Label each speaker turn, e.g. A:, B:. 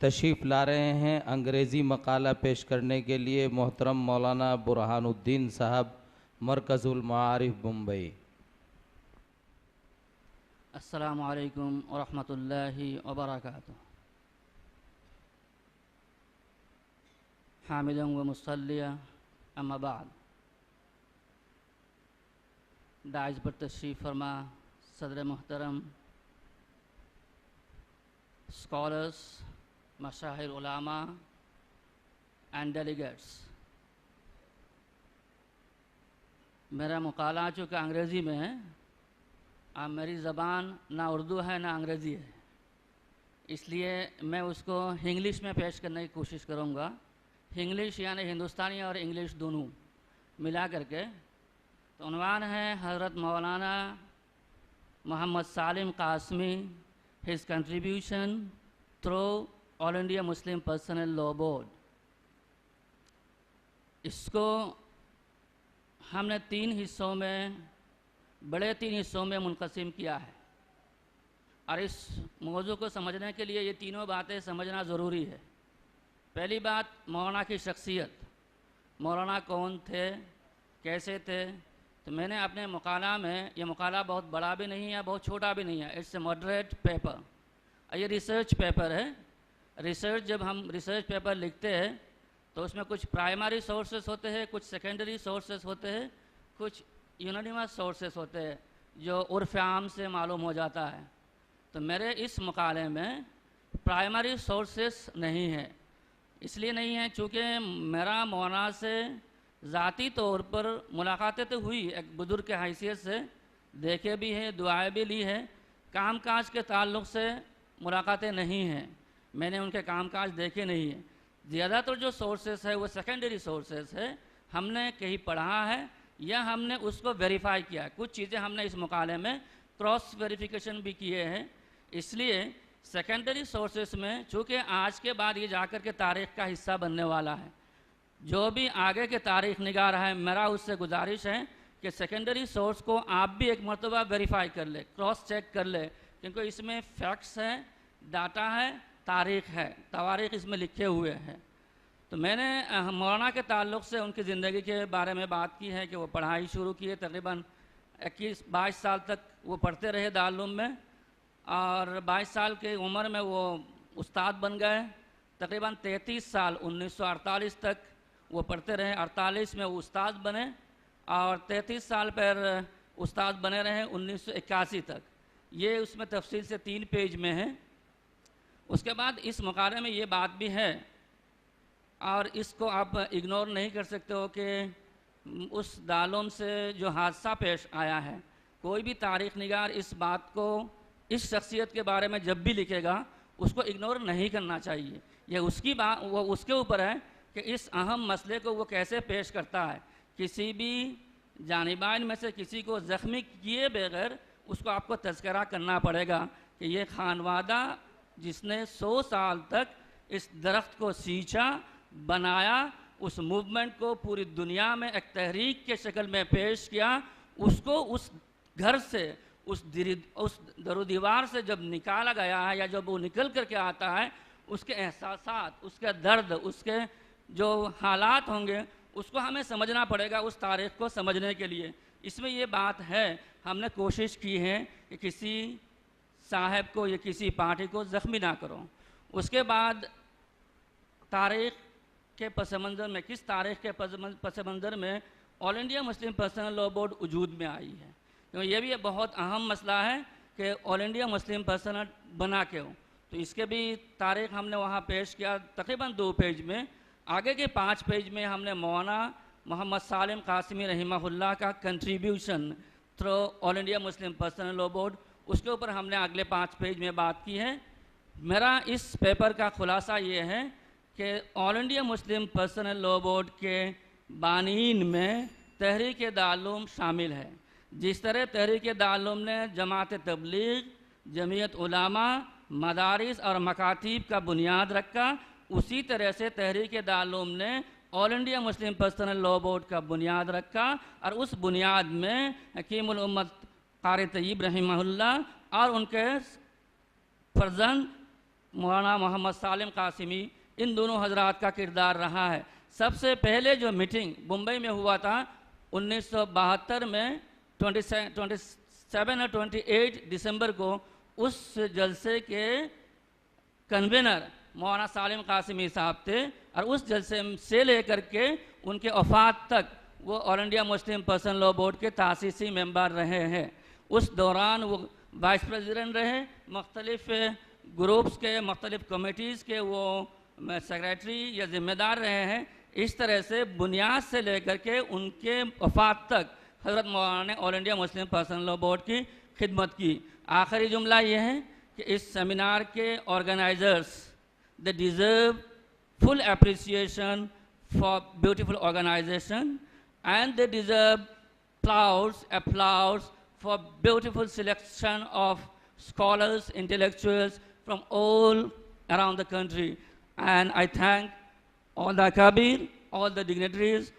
A: तशरीफ़ ला रहे हैं अंग्रेज़ी मकाला पेश करने के लिए मोहतरम मौलाना बुरहानुद्दीन साहब, मरकज़ुल मारिफ मुंबई।
B: अस्सलामु अलैकुम व रहमतुल्लाहि व बरकातुहू। हामिदन व मुसल्लिया अम्मा बाद। दाइज पर तशरीफ़ फरमा सदर मोहतरम, स्कॉलर्स, मशाहिर उलामा एंड डेलीगेट्स, मेरा मुकाला चूँकि अंग्रेज़ी में है, अब मेरी ज़बान ना उर्दू है ना अंग्रेज़ी है, इसलिए मैं उसको इंग्लिश में पेश करने की कोशिश करूँगा। इंग्लिश यानी हिंदुस्तानी और इंग्लिश दोनों मिला करके। तो उन्वान है Hazrat Maulana Mohammad Salim Qasmi, his contribution through All India Muslim Personal Law Board. इसको हमने तीन हिस्सों में, बड़े तीन हिस्सों में मुनक़सिम किया है, और इस मौजू को समझने के लिए ये तीनों बातें समझना ज़रूरी है। पहली बात, मौलाना की शख्सियत, मौलाना कौन थे, कैसे थे। तो मैंने अपने मुकाला में, ये मुकाला बहुत बड़ा भी नहीं है बहुत छोटा भी नहीं है, इट्स ए मॉडरेट पेपर। ये रिसर्च पेपर है। रिसर्च, जब हम रिसर्च पेपर लिखते हैं तो उसमें कुछ प्राइमरी सोर्सेस होते हैं, कुछ सेकेंडरी सोर्सेस होते हैं, कुछ यूनानिमस सोर्सेस होते हैं जो उर्फ़ आम से मालूम हो जाता है। तो मेरे इस मुकाले में प्राइमरी सोर्सेस नहीं है। इसलिए नहीं है चूँकि मेरा मौलाना से ज़ाती तौर पर मुलाकातें तो हुई, एक बुज़ुर्ग के हैसियत से देखे भी हैं, दुआएं भी ली है। काम काज के ताल्लुक़ से मुलाकातें नहीं हैं, मैंने उनके काम काज देखे नहीं हैं। ज़्यादातर जो सोर्सेस है वो सेकेंडरी सोर्सेस है, हमने कहीं पढ़ा है या हमने उसको वेरीफाई किया है। कुछ चीज़ें हमने इस मुकाले में क्रॉस वेरिफिकेशन भी किए हैं। इसलिए सेकेंडरी सोर्सेस में, चूँकि आज के बाद ये जाकर के तारीख़ का हिस्सा बनने वाला है, जो भी आगे के तारीख़ निगार है, मेरा उससे गुजारिश है कि सेकेंडरी सोर्स को आप भी एक मरतबा वेरीफाई कर ले, क्रॉस चेक कर ले, क्योंकि इसमें फैक्ट्स हैं, डाटा है, तारीख़ है, तवारीख़ इसमें लिखे हुए हैं। तो मैंने मौलाना के ताल्लुक़ से उनकी ज़िंदगी के बारे में बात की है कि वो पढ़ाई शुरू किए, तकरीबन 21-22 साल तक वो पढ़ते रहे दारुल उलूम में, और 22 साल की उम्र में वो उस्ताद बन गए। तकरीबन 33 साल 1948 तक वो पढ़ते रहे, 48 में वो उस्ताद बने, और 33 साल पर उस्ताद बने रहे 1981 तक। ये उसमें तफसील से 3 पेज में है। उसके बाद इस मुकाले में ये बात भी है, और इसको आप इग्नोर नहीं कर सकते हो कि उस दालूम से जो हादसा पेश आया है, कोई भी तारीख़ निगार इस बात को, इस शख्सियत के बारे में जब भी लिखेगा उसको इग्नोर नहीं करना चाहिए। यह उसकी बात, वो उसके ऊपर है कि इस अहम मसले को वो कैसे पेश करता है। किसी भी जानिबाइन में से किसी को ज़ख्मी किए बगैर उसको आपको तज़किरा करना पड़ेगा कि ये खानवादा जिसने 100 साल तक इस दरख्त को सींचा, बनाया, उस मूवमेंट को पूरी दुनिया में एक तहरीक के शक्ल में पेश किया, उसको उस घर से, उस दरो दीवार से जब निकाला गया है, या जब वो निकल करके आता है, उसके एहसासात, उसके दर्द, उसके जो हालात होंगे, उसको हमें समझना पड़ेगा उस तारीख़ को समझने के लिए। इसमें ये बात है, हमने कोशिश की है कि किसी साहब को या किसी पार्टी को ज़ख्मी ना करो। उसके बाद तारीख़ के पस मंज़र में, किस तारीख़ के पस मंज़र में all India Muslim Personal Law board वजूद में आई है, क्योंकि ये भी एक बहुत अहम मसला है कि ऑल इंडिया मुस्लिम पर्सनल बना के हो। तो इसके भी तारीख़ हमने वहाँ पेश किया, तकरीबन 2 पेज में। आगे के 5 पेज में हमने मौलाना मोहम्मद सालिम कासमी रहिमहुल्लाह का contribution through All India Muslim Personal Law board, उसके ऊपर हमने अगले 5 पेज में बात की है। मेरा इस पेपर का खुलासा ये है कि all India Muslim Personal Law board के बानीन में तहरीक दारुल उलूम शामिल है। जिस तरह तहरीक दारुल ने जमात तबलीग, जमीयत उलामा, मदारिस और मकातीब का बुनियाद रखा, उसी तरह से तहरीक दारुल ने all India Muslim Personal Law board का बुनियाद रखा और उस बुनियाद में हकीमुल उम्मत कारी तय्यब रहमहुल्लाह और उनके फर्जंद मौलाना मोहम्मद सालिम कासिमी, इन दोनों हजरात का किरदार रहा है। सबसे पहले जो मीटिंग मुंबई में हुआ था 1972 में 27 और 28 दिसंबर को, उस जलसे के कन्वीनर मौलाना सालिम कासिमी साहब थे और उस जलसे से लेकर के उनके वफ़ात तक वो all India Muslim Personal Law board के तासीसी मेंबर रहे हैं। उस दौरान वो वाइस प्रेसिडेंट रहे, मुख्तलिफ ग्रुप्स के, मुख्तलिफ कमेटीज़ के वो सेक्रेटरी या ज़िम्मेदार रहे हैं। इस तरह से बुनियाद से लेकर के उनके वफ़ात तक हज़रत मौलाना ने all India Muslim Personal Law board की खिदमत की। आखिरी जुमला ये है कि इस सेमिनार के organisers, they deserve full appreciation for beautiful organization, and they deserve applause for beautiful selection of scholars, intellectuals from all around the country. And I thank all the Kabir, all the dignitaries.